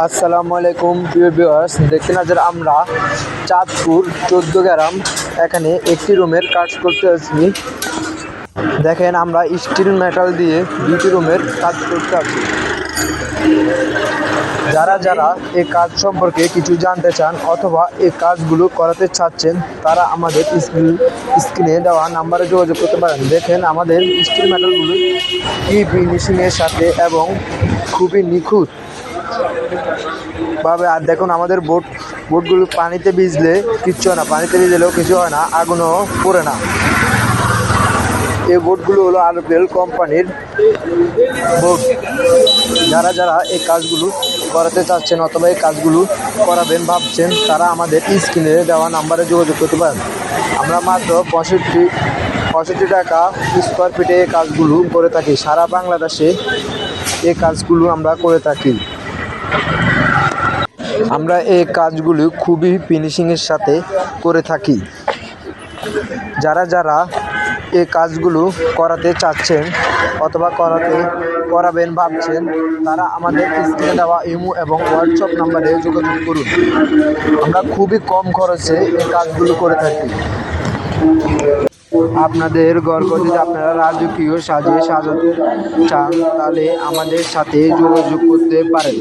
আসসালামু আলাইকুম প্রিয় ভিউয়ার্স, দেখতে নজর আমরা চাঁদপুর 14 গ্রাম এখানে একটি রুমের কাজ করতে আসছি। দেখেন আমরা স্টিল মেটাল দিয়ে দুটি রুমের কাজ করতে আছি। যারা যারা এই কাজ সম্পর্কে কিছু জানতে চান অথবা এই কাজগুলো করাতে চাচ্ছেন তারা আমাদের স্ক্রিনে দেওয়া নাম্বারে যোগাযোগ করতে পারেন। দেখেন আমাদের স্টিল মেটালগুলো কি ফিনিশিংয়ের সাথে এবং খুবই নিখুঁত ভাবে। আর দেখুন আমাদের বোটগুলো পানিতে ভিজলে কিচ্ছু হয় না, পানিতে ভিজলেও কিছু হয় না, আগুনও পড়ে না। এই বোটগুলো হলো আরবেল কোম্পানির বোট। যারা যারা এই কাজগুলো করাতে চাচ্ছেন অথবা এই কাজগুলো করাবেন ভাবছেন তারা আমাদের স্ক্রিনে দেওয়া নাম্বারে যোগাযোগ করতে পারেন। আমরা মাত্র 65 টাকা স্কোয়ার ফিটে এই কাজগুলো করে থাকি। সারা বাংলাদেশে এই কাজগুলো আমরা করে থাকি। আমরা এই কাজগুলি খুবই ফিনিশিংয়ের সাথে করে থাকি। যারা যারা এই কাজগুলো করাতে চাচ্ছেন অথবা করাবেন ভাবছেন তারা আমাদের স্ক্রিনে দেওয়া ইমো এবং হোয়াটসঅ্যাপ নাম্বারে যোগাযোগ করুন। আমরা খুবই কম খরচে এই কাজগুলো করে থাকি। আপনাদের ঘর যদি আপনারা রাজকীয় সাজাতে চান তাহলে আমাদের সাথে যোগাযোগ করতে পারেন।